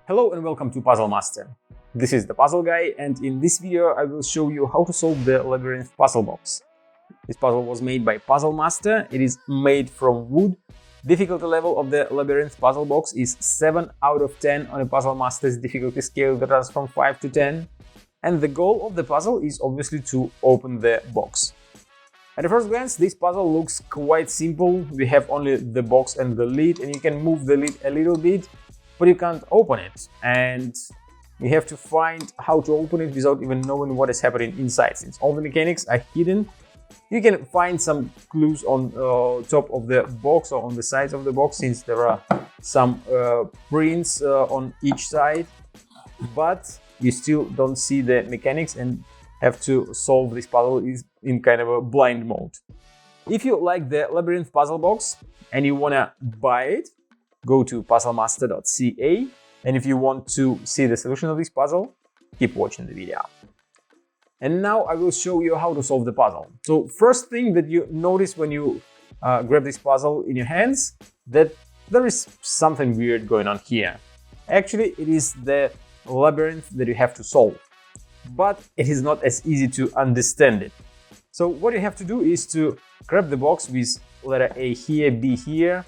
Hello and welcome to Puzzle Master. This is the Puzzle Guy, and in this video I will show you how to solve the Labyrinth Puzzle Box. This puzzle was made by Puzzle Master. It is made from wood. Difficulty level of the Labyrinth Puzzle Box is 7 out of 10 on a Puzzle Master's difficulty scale that runs from 5 to 10. And the goal of the puzzle is obviously to open the box. At a first glance, this puzzle looks quite simple. We have only the box and the lid, and you can move the lid a little bit, but you can't open it. And you have to find how to open it without even knowing what is happening inside. Since all the mechanics are hidden, you can find some clues on top of the box or on the sides of the box, since there are some prints on each side, but you still don't see the mechanics and have to solve this puzzle in kind of a blind mode. If you like the Labyrinth Puzzle Box and you wanna buy it, go to puzzlemaster.ca, and if you want to see the solution of this puzzle, keep watching the video. And now I will show you how to solve the puzzle. So first thing that you notice when you grab this puzzle in your hands, that there is something weird going on here. Actually, it is the labyrinth that you have to solve, but it is not as easy to understand it. So what you have to do is to grab the box with letter A here, B here,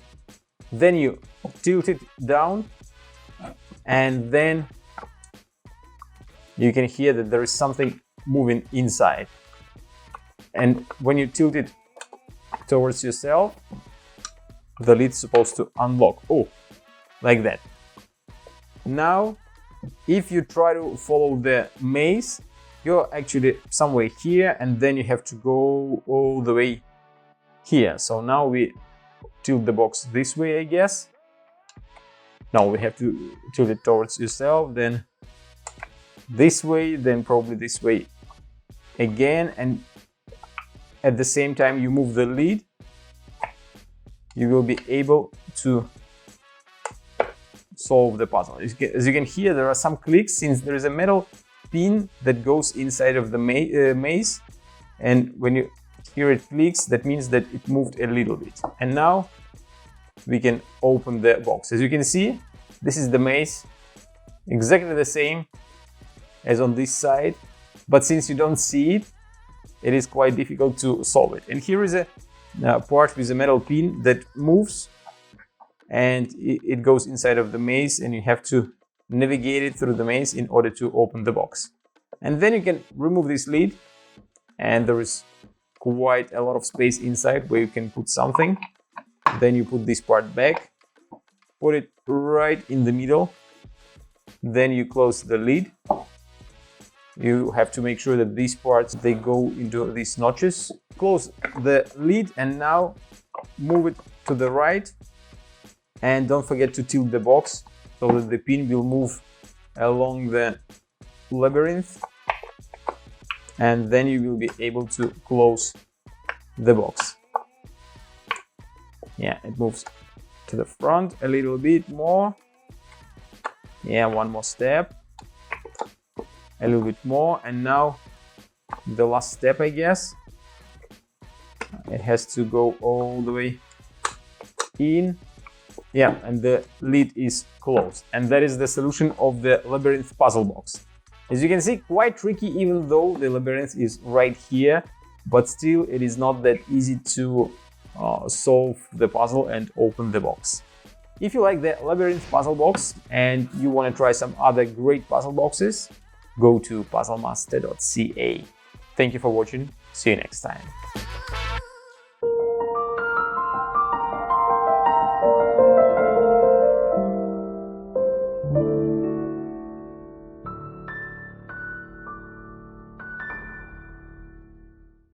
then you tilt it down, and then you can hear that there is something moving inside. And when you tilt it towards yourself, the lid's supposed to unlock. Oh, like that. Now, if you try to follow the maze, you're actually somewhere here, and then you have to go all the way here. So now we tilt the box this way, I guess. Now we have to tilt it towards yourself, then this way, then probably this way again, and at the same time you move the lid, you will be able to solve the puzzle. As you can hear, there are some clicks, since there is a metal pin that goes inside of the maze, and when you hear it clicks, that means that it moved a little bit. And now we can open the box. As you can see, this is the maze, exactly the same as on this side, but since you don't see it, it is quite difficult to solve it. And here is a part with a metal pin that moves, and it goes inside of the maze, and you have to navigate it through the maze in order to open the box. And then you can remove this lid, and there is quite a lot of space inside where you can put something. Then you put this part back, put it right in the middle, then you close the lid. You have to make sure that these parts, they go into these notches. Close the lid, and now move it to the right, and don't forget to tilt the box so that the pin will move along the labyrinth, and then you will be able to close the box. Yeah, it moves to the front a little bit more. Yeah, one more step, a little bit more, and now the last step, I guess. It has to go all the way in. Yeah, and the lid is closed. And that is the solution of the Labyrinth Puzzle Box. As you can see, quite tricky, even though the labyrinth is right here, but still it is not that easy to solve the puzzle and open the box. If you like the Labyrinth Puzzle Box and you want to try some other great puzzle boxes, go to puzzlemaster.ca. Thank you for watching. See you next time.